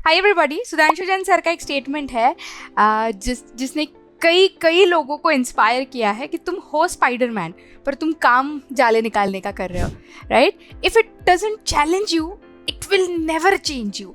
Hi everybody, Sudhanshu Jain sir का एक statement है जिसने कई लोगों को इंस्पायर किया है कि तुम हो स्पाइडरमैन पर तुम काम जाले निकालने का कर रहे हो, right? If it doesn't challenge you it will never change you.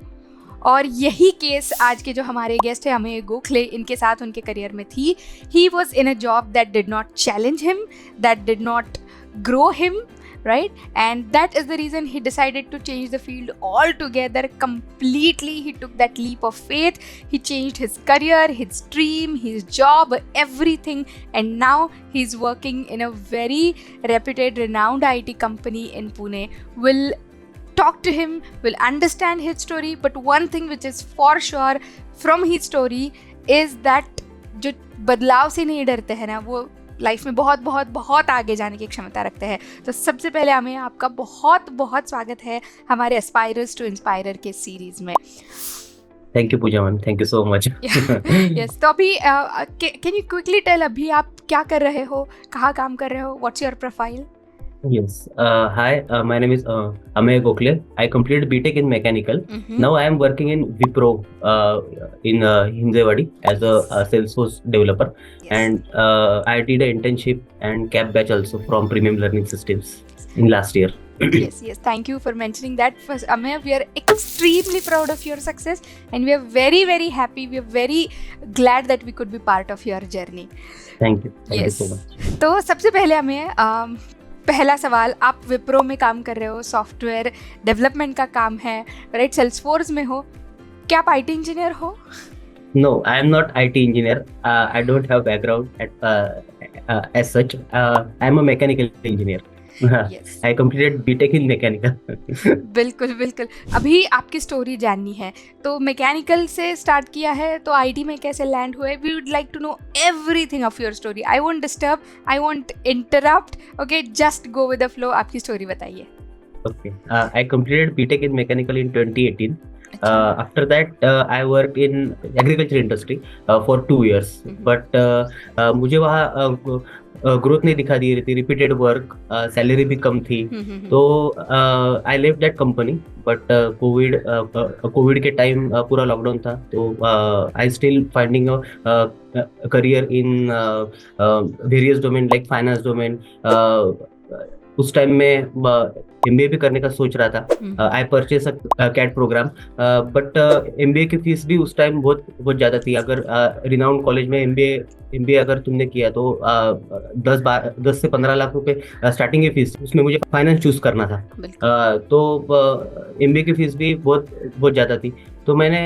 और यही केस आज के जो हमारे गेस्ट है अमेय गोखले, इनके साथ उनके करियर में थी। He was in a job that did not challenge him, that did not grow him, right? And that is the reason he decided to change the field altogether completely. He took that leap of faith. He changed his career, his dream, his job, everything, and now he's working in a very reputed, renowned IT company in Pune. We'll talk to him, we'll understand his story, but one thing which is for sure from his story is that जो बदलाव से नहीं डरते हैं ना, वो life में बहुत बहुत बहुत आगे जाने की क्षमता रखते हैं। तो सबसे पहले हमें आपका बहुत बहुत स्वागत है हमारे एस्पायरर्स टू इंस्पायरर के सीरीज में। Thank you Pooja ma'am, thank you so much. Yes, तो अभी कैन यू क्विकली टेल अभी आप क्या कर रहे हो, कहाँ काम कर रहे हो, what's your profile? Yes. Hi, my name is Ameya Gokhale. I completed BTech in Mechanical. Now I am working in Wipro in Hinjewadi as a Salesforce developer. Yes. And I did an internship and CAP batch also from Premium Learning Systems in last year. Yes, thank you for mentioning that. First, Ameya, we are extremely proud of your success and we are very very happy. We are very glad that we could be part of your journey. Thank you. Thank you Yes. so much. तो सबसे पहले अमेय, पहला सवाल, आप विप्रो में काम कर रहे हो, सॉफ्टवेयर डेवलपमेंट का काम है, राइट? सेल्सफोर्स में हो, क्या आप आईटी इंजीनियर हो? No, I am not IT engineer. I don't have background as such. I am a mechanical engineer. Yes. I completed BTech in Mechanical. बिल्कुल बिल्कुल। अभी आपकी स्टोरी जाननी है, तो मैकेनिकल से स्टार्ट किया है, तो आईटी में कैसे लैंड हुए? We would like to know everything of your story. I won't disturb, I won't interrupt, okay? Just go with the flow. आपकी स्टोरी बताइए। Okay. I completed BTech in Mechanical in 2018. After that, I worked in agriculture industry for 2 years. But मुझे वहाँ growth नहीं दिखा दी रही थी, repeated work, salary भी कम थी, तो I left that company. But Covid के टाइम पूरा लॉकडाउन था, तो I still finding career in various domain like finance domain. उस टाइम में MBA भी करने का सोच रहा था। I purchase CAT programme, but MBA की फीस भी उस टाइम बहुत ज़्यादा थी। अगर रिनाउंड कॉलेज में MBA अगर तुमने किया तो 10 से 15 लाख रुपए स्टार्टिंग की फीस, उसमें मुझे फाइनेंस चूज करना था। तो MBA की फीस भी बहुत ज़्यादा थी। तो मैंने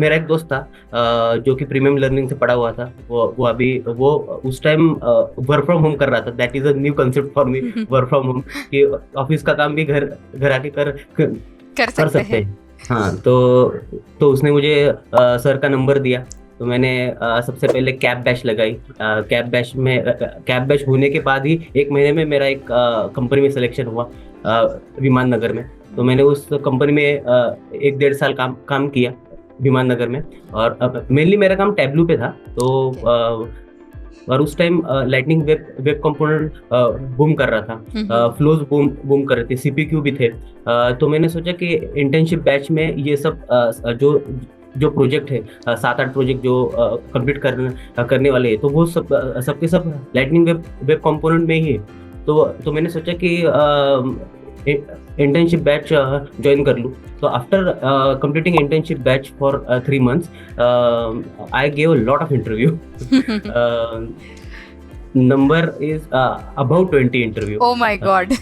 मेरा एक दोस्त था जो कि प्रीमियम लर्निंग से पढ़ा हुआ था, वो उस टाइम वर्क फ्रॉम होम कर रहा था। That is a new concept for me, work from home, कि ऑफिस का काम भी घर आके कर सकते हैं। हाँ, तो उसने मुझे सर का नंबर दिया। तो मैंने सबसे पहले कैप बैच लगाई। कैप बैच होने के बाद ही 1 महीने में मेरा एक कंपनी में सिलेक्शन हुआ, विमान नगर में। तो मैंने उस कंपनी में 1-1.5 साल काम किया विमान नगर में, और मेनली मेरा काम टैब्लू पे था। तो और उस time lightning web component boom कर रहा था, फ्लोज बूम कर रहे थे, CPQ भी थे। तो मैंने सोचा कि इंटर्नशिप बैच में ये सब जो प्रोजेक्ट है, 7-8 प्रोजेक्ट जो कंप्लीट करने वाले हैं, तो वो सबके सब लाइटनिंग वेब कंपोनेंट में ही है। तो मैंने सोचा कि इंटर्नशिप बैच ज्वाइन कर लूँ। तो after completing internship batch for 3 months, I gave a lot of interview. Number is about 20 interview. Oh my God.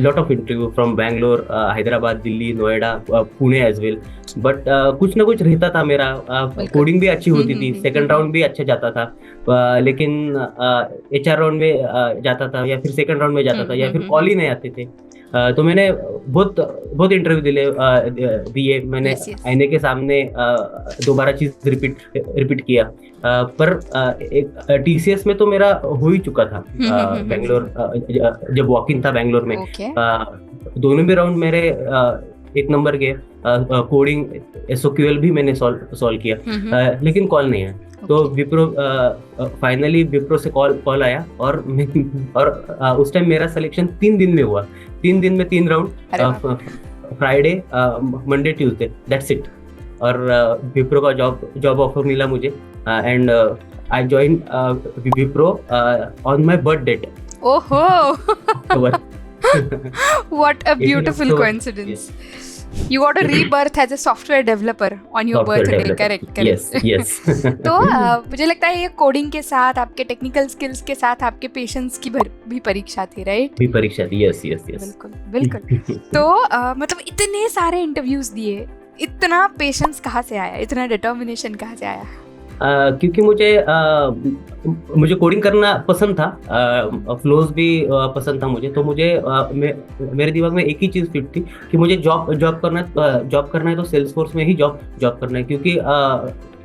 Lot of interview from Bangalore, Hyderabad, Delhi, Noida, Pune as well. But कुछ ना कुछ रहता था मेरा। Coding भी अच्छी होती थी, सेकंड राउंड भी अच्छा जाता था, लेकिन HR राउंड में जाता था, या फिर सेकंड राउंड में जाता था, या फिर कॉल ही नहीं आते थे। तो मैंने बहुत इंटरव्यू दिए। मैंने आईने के सामने दोबारा चीज रिपीट किया, पर एक TCS में तो मेरा हो ही चुका था। बेंगलोर जब वॉक इन था बेंगलोर में, दोनों भी राउंड मेरे 1 नंबर के। कोडिंग SOQL भी मैंने सॉल्व किया, लेकिन कॉल नहीं आया। तो फाइनली विप्रो से कॉल आया, और उस टाइम मेरा सिलेक्शन 3 दिन में हुआ। 3 दिन में 3 round, Friday, Monday, Tuesday, that's it. और विप्रो का जॉब ऑफर मिला मुझे, and I join Wipro on my birth date, ओहो, October. what a 18 beautiful October, coincidence. You got a rebirth as a software developer on your Software birthday. developer. Correct. Yes, yes. तो मुझे लगता है ये coding के साथ, आपके टेक्निकल स्किल्स के साथ, आपके पेशेंस की भी परीक्षा थी, राइट? भी परीक्षा दी, यस यस यस। बिल्कुल बिल्कुल। तो मतलब इतने सारे इंटरव्यूज दिए, इतना पेशेंस कहाँ से आया, इतना डिटर्मिनेशन कहाँ से आया? क्योंकि मुझे कोडिंग करना पसंद था, फ्लोज भी पसंद था मुझे, तो मेरे दिमाग में एक ही चीज़ फिट थी कि मुझे जॉब करना है तो सेल्सफोर्स में ही जॉब करना है, क्योंकि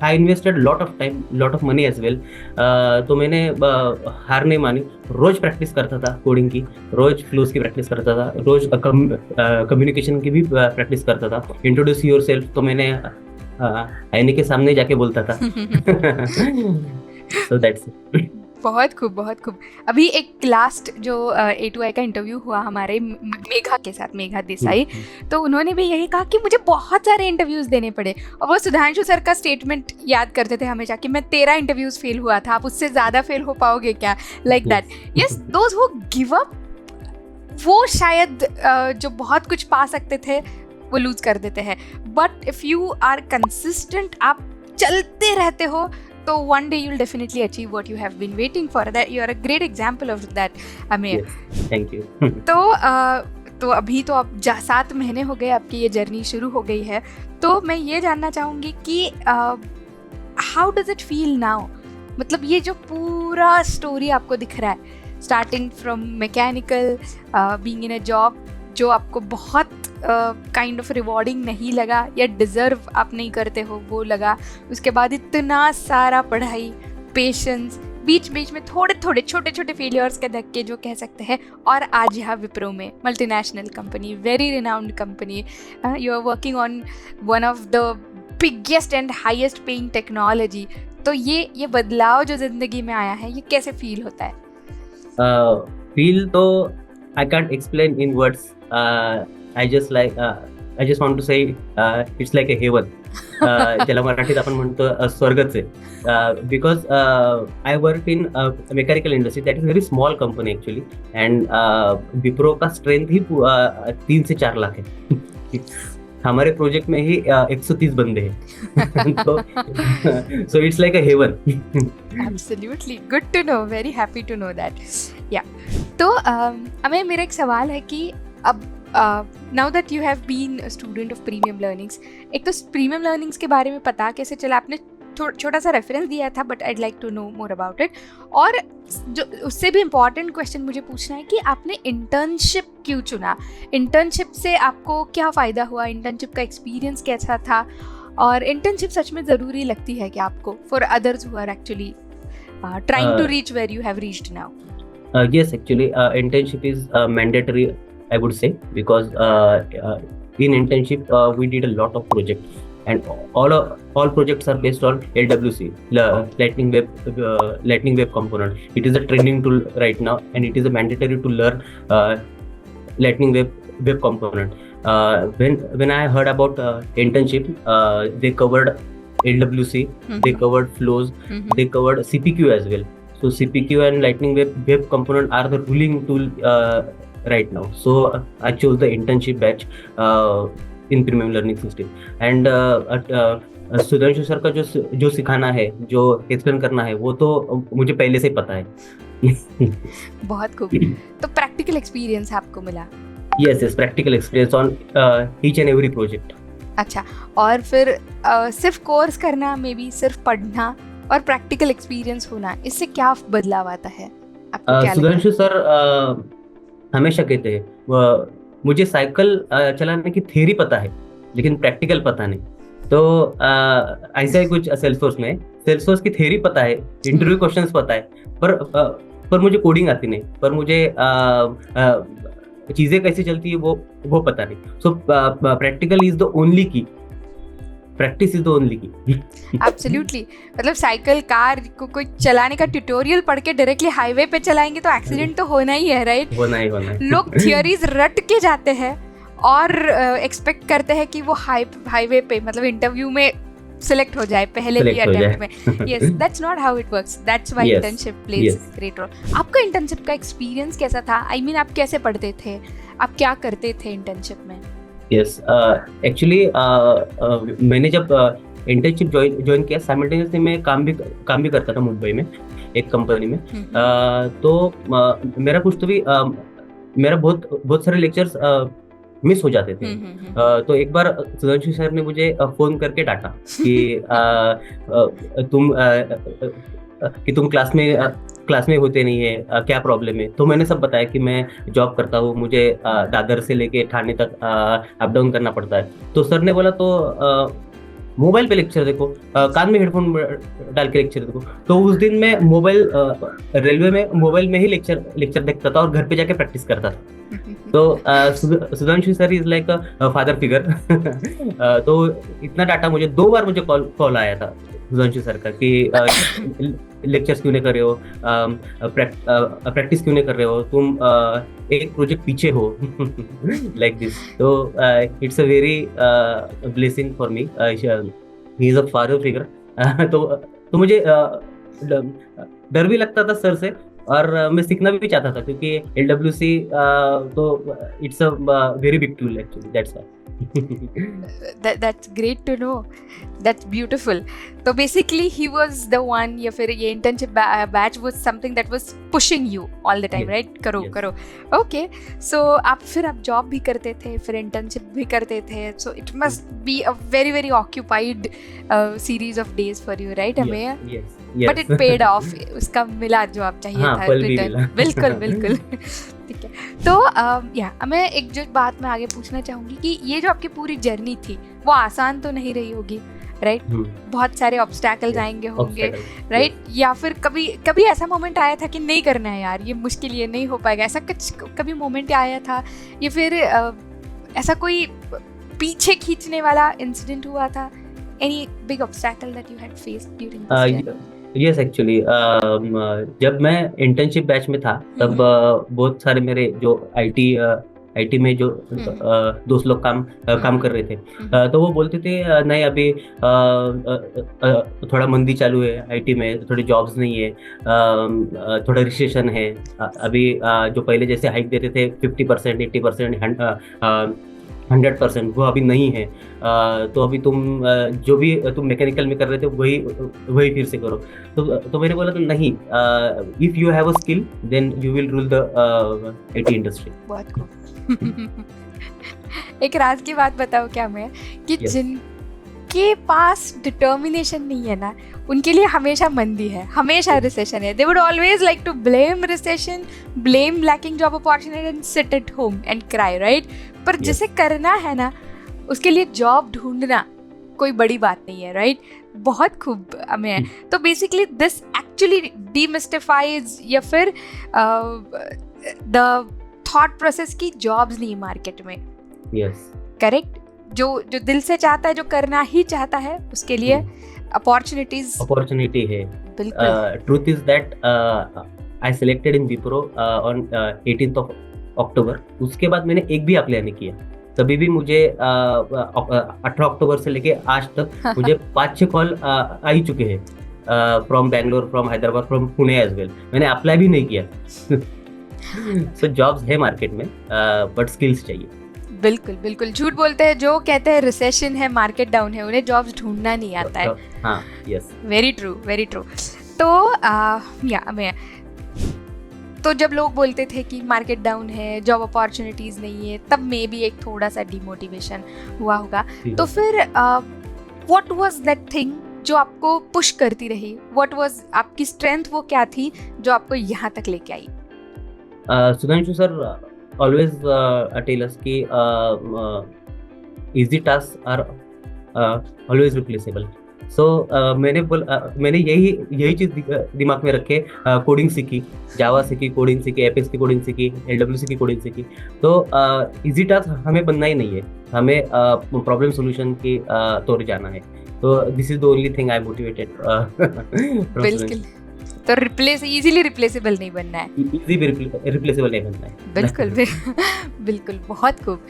I invested lot of time, lot of money as well. तो मैंने हार नहीं मानी, रोज प्रैक्टिस करता था कोडिंग की, रोज फ्लोज की प्रैक्टिस करता था, रोज कम्युनिकेशन की भी प्रैक्टिस करता था। इंट्रोड्यूस योर सेल्फ तो मैंने आईने के सामने जाके बोलता था। So that's it. बहुत खूब, बहुत खूब। अभी एक लास्ट जो A2I का इंटरव्यू हुआ हमारे मेघा के साथ, मेघा देसाई, तो उन्होंने भी यही कहा कि मुझे बहुत सारे इंटरव्यूज़ देने पड़े, और वो सुधांशु सर का स्टेटमेंट याद करते थे हमेशा कि मैं 13 इंटरव्यूज़ फेल हुआ था, आप उससे ज़्यादा फेल हो पाओगे क्या, like that. Yes, those who give up, वो शायद जो बहुत कुछ पा सकते थे वो लूज कर देते हैं, but if you are consistent, आप चलते रहते हो, तो one day you'll definitely achieve what you have been waiting for. That you are a great example of that, Amir. Yes, thank you. तो अभी तो अब 7 महीने हो गए, आपकी ये जर्नी शुरू हो गई है, तो मैं ये जानना चाहूँगी कि how does it feel now? मतलब ये जो पूरा स्टोरी आपको दिख रहा है, starting from mechanical, being in a job जो आपको बहुत काइंड ऑफ रिवॉर्डिंग नहीं लगा या डिज़र्व आप नहीं करते हो वो लगा, उसके बाद इतना सारा पढ़ाई, पेशेंस, बीच बीच में थोड़े थोड़े छोटे छोटे फेलियर्स के धक्के जो कह सकते हैं, और आज यहाँ विप्रो में, multinational company, very renowned company, you are working on one of the biggest and highest paying technology. तो ये बदलाव जो ज़िंदगी में आया है, ये कैसे फील होता है? फील तो I can't explain in words. I just want to say it's like a heaven. ज्याला मराठीत आपण म्हणतो स्वर्गच आहे, because I work in mechanical industry, that is very small company actually, and Wipro का स्ट्रेंथ ही 3 से 4 लाख है। हमारे प्रोजेक्ट में ही 130 बंदे हैं। तो so it's like a heaven. Absolutely, good to know, very happy to know that. Yeah. तो हमें मेरा एक सवाल है कि अब now that you have been a student of Premium Learnings, एक तो प्रीमियम लर्निंग्स के बारे में पता कैसे चला, आपने छोटा सा रेफरेंस दिया था, but I'd like to know more about it, और जो उससे भी इम्पॉर्टेंट क्वेश्चन मुझे पूछना है कि आपने इंटर्नशिप क्यों चुना, इंटर्नशिप से आपको क्या फ़ायदा हुआ, इंटर्नशिप का एक्सपीरियंस कैसा था, और इंटर्नशिप सच में ज़रूरी लगती है कि आपको, for others who are actually trying to reach where you have reached now? Yes, actually, internship is mandatory, I would say, because in internship we did a lot of projects, and all projects are based on LWC, Lightning Web Component. It is a training tool right now, and it is a mandatory to learn Lightning Web Component. When I heard about internship, they covered LWC, they covered flows, they covered CPQ as well. So CPQ and Lightning Web Component are the ruling tool right now. So I chose the internship batch in Premium Learning System. And Sudhanshu sir का जो सिखाना है, जो explain करना है, वो तो मुझे पहले से ही पता है। बहुत खूब। तो प्रैक्टिकल एक्सपीरियंस आपको मिला? Yes, practical experience on each and every project. अच्छा, और फिर सिर्फ कोर्स करना, मे बी सिर्फ पढ़ना और प्रैक्टिकल एक्सपीरियंस होना, इससे क्या बदलाव आता है आपको, क्या सुधांशु सर हमेशा कहते हैं, मुझे साइकिल चलाने की थ्योरी पता है लेकिन प्रैक्टिकल पता नहीं। तो ऐसा ही कुछ सेल्सफोर्स की थ्योरी पता है, इंटरव्यू क्वेश्चंस पता है, पर मुझे कोडिंग आती नहीं, पर मुझे चीजें कैसे चलती है वो पता नहीं। सो प्रैक्टिकल इज द ओनली की, प्रैक्टिस इज द ओनली की। एब्सोल्युटली, मतलब साइकिल, कार को कोई चलाने का ट्यूटोरियल पढ़ के डायरेक्टली हाईवे पे चलाएंगे तो एक्सीडेंट तो होना ही है, राइट? होना ही। लोग थियरीज रट के जाते हैं और एक्सपेक्ट करते हैं कि वो हाईवे पे मतलब इंटरव्यू में सिलेक्ट हो जाए पहले भी Select हो अटेम्प्ट जाए। में. Yes, that's not how it works. That's why Yes, internship plays yes. Great role. आपका इंटर्नशिप का एक्सपीरियंस कैसा था? आई मीन आप कैसे पढ़ते थे, आप क्या करते थे इंटर्नशिप में? यस, एक्चुअली मैंने जब इंटर्नशिप ज्वाइन किया, साइमल्टेनियसली मैं काम भी करता था मुंबई में एक कंपनी में. तो मेरा कुछ तो भी मेरा बहुत सारे लेक्चर्स मिस हो जाते थे. तो एक बार सुधांशु सर ने मुझे फोन करके डांटा कि तुम क्लास में होते नहीं है, क्या प्रॉब्लम है. तो मैंने सब बताया कि मैं जॉब करता हूँ, मुझे दादर से लेके ठाणे तक अप डाउन करना पड़ता है. तो सर ने बोला तो मोबाइल पे लेक्चर देखो, कान में हेडफोन डाल के लेक्चर देखो. तो उस दिन मैं रेलवे में मोबाइल में ही लेक्चर देखता था और घर पे जाके प्रैक्टिस करता था. तो Sudhanshu sir is like father figure. तो इतना डाटा मुझे 2 बार मुझे कॉल आया था सुधांशु सर का कि लेक्चर्स क्यों नहीं कर रहे हो, प्रैक्टिस क्यों नहीं कर रहे हो, तुम एक प्रोजेक्ट पीछे हो. Like this. तो it's a very blessing for me. He is a father figure. तो मुझे डर भी लगता था सर से, और मैं सीखना भी चाहता था क्योंकि LWC तो it's a very big tool actually. That's why. That's great to know. That's beautiful. So basically he was the one, या फिर ये internship batch was something that was pushing you all the time, Yes. right? करो Yes. करो. Okay. So फिर आप job भी करते थे, फिर internship भी करते थे. So it must be a very very occupied series of days for you, right? हमें Yes. But it paid of. उसका मिला जो आप चाहिए हाँ, था फल भी रिटर्न. मिला. बिल्कुल बिल्कुल. ठीक है. तो या मैं एक जो बात मैं आगे पूछना चाहूँगी कि ये जो आपकी पूरी जर्नी थी वो आसान तो नहीं रही होगी, राइट? बहुत सारे ऑब्स्टैकल्स आएंगे होंगे, राइट? या फिर कभी ऐसा मोमेंट आया था कि नहीं करना है यार, ये मुश्किल, ये नहीं हो पाएगा, ऐसा कुछ कभी मोमेंट आया था? या फिर ऐसा कोई पीछे खींचने वाला इंसिडेंट हुआ था? Any big obstacle that you had faced during this journey? Yes, actually जब मैं इंटर्नशिप बैच में था तब बहुत सारे मेरे जो आईटी में जो दोस्त लोग काम कर रहे थे, तो वो बोलते थे नहीं अभी थोड़ा मंदी चालू है आईटी में, थोड़ी जॉब्स नहीं है, थोड़ा रिसेशन है अभी, जो पहले जैसे हाइक देते थे 50%, 80%, 100%, वो अभी नहीं है. तो अभी जो भी तुम मैकेनिकल में कर रहे थे वही फिर से करो. तो मैंने बोला तो नहीं, if you have a skill then you will rule the IT industry. बहुत खूब. एक राज की बात बताओ क्या मैं, कि Yes. जिनके पास डिटर्मिनेशन नहीं है ना, उनके लिए हमेशा मंदी है, हमेशा रिसेशन है. They would always like to blame recession, blame lacking job opportunity and sit at home and cry, right? पर Yes. जिसे करना है ना, उसके लिए जॉब ढूंढना कोई बड़ी बात नहीं है, राइट? बहुत खूब हमें. तो बेसिकली दिस एक्चुअली डीमिस्टिफाइज या फिर द थॉट प्रोसेस की जॉब्स नहीं मार्केट में. Yes, correct. जो दिल से चाहता है, जो करना ही चाहता है, उसके लिए अपॉर्चुनिटी है. बिल्कुल. Truth is that I selected in Wipro on 18th of October. उसके बाद मैंने एक भी अप्लाई नहीं किया. तभी भी मुझे 18 अक्टूबर से लेके आज तक मुझे 5-6 कॉल आ ही चुके हैं, from Bangalore, from Hyderabad, from Pune as well. मैंने अप्लाई भी नहीं किया. सो जॉब्स है मार्केट में, बट स्किल्स चाहिए. बिल्कुल बिल्कुल. झूठ बोलते हैं जो कहते हैं रिसेशन है, मार्केट डाउन है, उन्हें जॉब्स ढूंढना नहीं आता है. हाँ, yes. Very true, very true. तो तो जब लोग बोलते थे कि मार्केट डाउन है, जॉब अपॉर्चुनिटीज़ नहीं है, तब मे बी एक थोड़ा सा डिमोटिवेशन हुआ होगा. तो फिर व्हाट वाज दैट थिंग जो आपको पुश करती रही? व्हाट वाज आपकी स्ट्रेंथ, वो क्या थी जो आपको यहाँ तक लेके आई? Sudhanshu sir always tell us कि easy tasks are always replaceable. So मैंने यही चीज दिमाग में रखे, कोडिंग सीखी, जावा सीखी, कोडिंग सीखी, एपेक्स की कोडिंग सीखी, LWC की कोडिंग सीखी. तो इजी टास्क हमें बनना ही नहीं है, हमें प्रॉब्लम सोल्यूशन की तौर जाना है. तो this is the only thing I motivated. बिल्कुल तो इजीली रिप्लेसेबल नहीं बनना है, इजी भी रिप्लेसेबल नहीं बनना है। बिल्कुल बिल्कुल, बहुत खूब।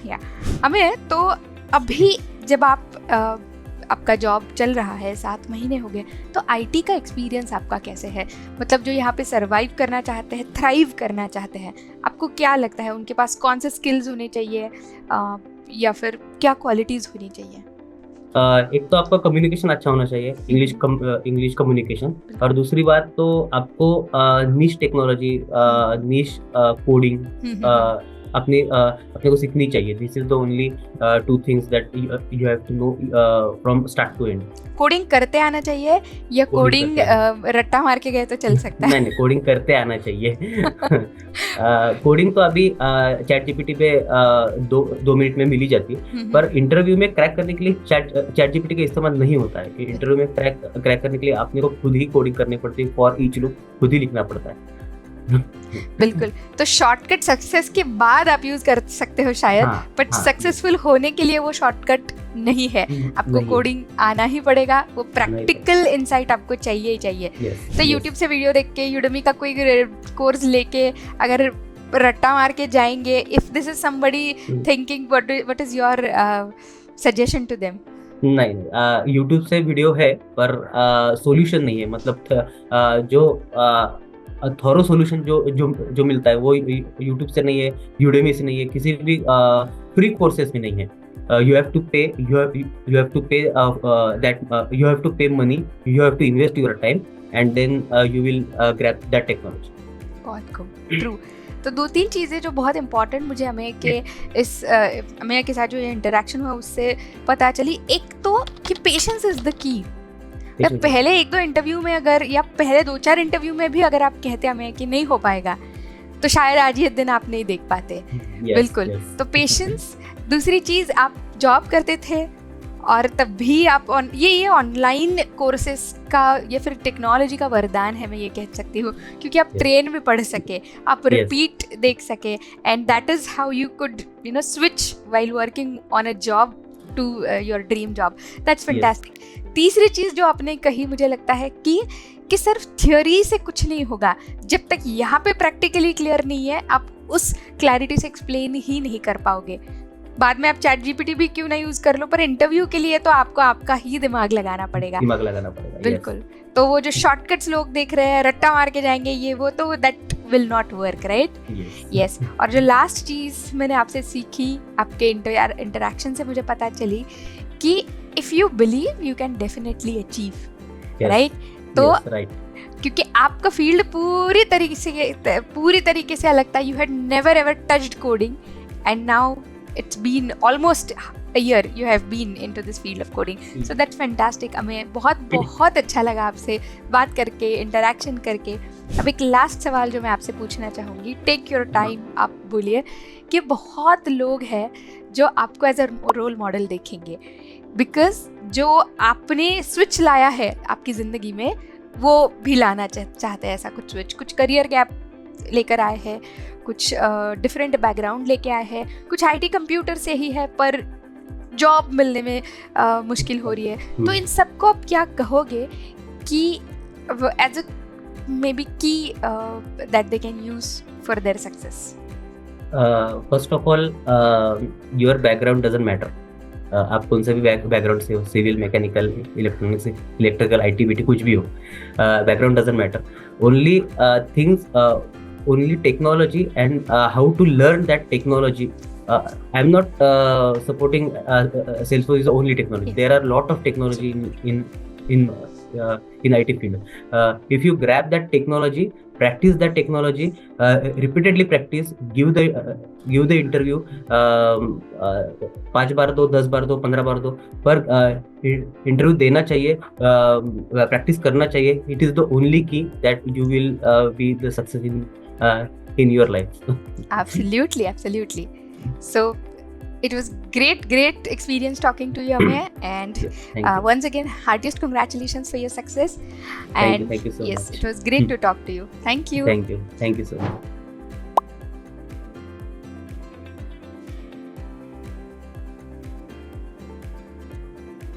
या अमेय, तो अभी जब आपका जॉब चल रहा है, 7 महीने हो गए, तो आईटी का एक्सपीरियंस आपका कैसे है? मतलब जो यहाँ पे सरवाइव करना चाहते हैं, थ्राइव करना चाहते हैं, आपको क्या लगता है उनके पास कौन से स्किल्स होने चाहिए, या फिर क्या क्वालिटीज़ होनी चाहिए? एक तो आपका कम्युनिकेशन अच्छा होना चाहिए, इंग्लिश कम्युनिकेशन, और दूसरी बात तो आपको नीश टेक्नोलॉजी, नीश कोडिंग अपने को सीखनी चाहिए। This is the only 2 things that you have to know from start to end. Coding करते आना चाहिए या कोडिंग रट्टा मार के गए तो चल सकता है? नहीं, कोडिंग करते आना चाहिए। कोडिंग तो अभी चैट जीपीटी पे 2 मिनट में मिल ही जाती है, पर इंटरव्यू में क्रैक करने के लिए चैट जीपीटी का इस्तेमाल नहीं होता है। इंटरव्यू में क्रैक करने के लिए आपने को खुद ही कोडिंग करनी पड़ती है, फॉर ईच लूप खुद ही लिखना पड़ता है। बिल्कुल, तो शॉर्टकट सक्सेस के बाद आप यूज कर सकते हो शायद, बट सक्सेसफुल होने के लिए वो शॉर्टकट नहीं है, आपको कोडिंग आना ही पड़ेगा, वो प्रैक्टिकल इनसाइट आपको चाहिए ही चाहिए। तो यूट्यूब से वीडियो देख के, यूडेमी का कोई कोर्स लेके अगर रट्टा मार के जाएंगे, if this is somebody thinking, what is your suggestion to them? नहीं, यूट्यूब से वीडियो है पर सॉल्यूशन नहीं है। मतलब जो थॉरो सॉल्यूशन जो मिलता है वो यूट्यूब से नहीं है, यूडेमी से नहीं है, किसी भी फ्री कोर्सेज में नहीं है। You have to pay money, you have to invest your time, and then you will grab that technology. बहुत खूब, ट्रू। तो 2-3 चीज़ें जो बहुत इंपॉर्टेंट मुझे अमेय के साथ जो इंटरेक्शन हुआ उससे पता चली। एक तो कि पेशेंस इज द की। पहले 1-2 इंटरव्यू में अगर, या पहले 2-4 इंटरव्यू में भी अगर आप कहते हमें कि नहीं हो पाएगा, तो शायद आज ये दिन आप नहीं देख पाते। बिल्कुल, तो पेशेंस। दूसरी चीज़, आप जॉब करते थे और तब भी आप ये ऑनलाइन कोर्सेज का या फिर टेक्नोलॉजी का वरदान है, मैं ये कह सकती हूँ, क्योंकि आप ट्रेन में पढ़ सके, आप रिपीट देख सके, and that is how you could switch while working on a job to your dream job. That's fantastic. तीसरी चीज़ जो आपने कही, मुझे लगता है कि सिर्फ थ्योरी से कुछ नहीं होगा, जब तक यहाँ पे प्रैक्टिकली क्लियर नहीं है, आप उस क्लैरिटी से एक्सप्लेन ही नहीं कर पाओगे। बाद में आप चैट जीपीटी भी क्यों ना यूज़ कर लो, पर इंटरव्यू के लिए तो आपको आपका ही दिमाग लगाना पड़ेगा। बिल्कुल। तो वो जो शॉर्टकट्स लोग देख रहे हैं, रट्टा मार के जाएंगे, ये वो, तो that will not work, right? Yes. और जो लास्ट चीज़ मैंने आपसे सीखी, आपके इंटरेक्शन से मुझे पता चली कि if you believe you can definitely achieve, right? तो क्योंकि आपका फील्ड पूरी तरीके से अलग था, you had never ever touched coding, and now it's been almost a year you have been into this field of coding, so that's fantastic। हमें बहुत अच्छा लगा आपसे बात करके, इंटरेक्शन करके। अब एक लास्ट सवाल जो मैं आपसे पूछना चाहूँगी, टेक योर टाइम, आप बोलिए, कि बहुत लोग हैं जो आपको एज अ रोल मॉडल देखेंगे, बिकॉज जो आपने स्विच लाया है आपकी ज़िंदगी में, वो भी लाना चाहते हैं ऐसा कुछ स्विच, कुछ करियर गैप लेकर आए हैं, कुछ डिफरेंट बैकग्राउंड लेके आए हैं, कुछ आईटी कंप्यूटर से ही है पर जॉब मिलने में मुश्किल हो रही है। तो इन सबको आप क्या कहोगे कि as a maybe key that they can use for their success? First of all, your background doesn't matter. आप कौन सा भी बैकग्राउंड से हो, civil, mechanical, electronics, electrical, IT, BT, कुछ भी हो, background doesn't matter. Only things, only technology and how to learn that technology. I'm not supporting Salesforce is the only technology. There are a lot of technology in IT field. If you grab that technology, practice that technology, repeatedly practice, give the interview, 5 बार दो, 10 बार दो, 15 बार दो, पर interview देना चाहिए, practice करना चाहिए। It is the only की that you will be the success in your life. Absolutely. So it was great experience talking to you, Ameya, and once again, heartiest congratulations for your success. Thank you so much. Yes, it was great to talk to you. Thank you. Thank you so much.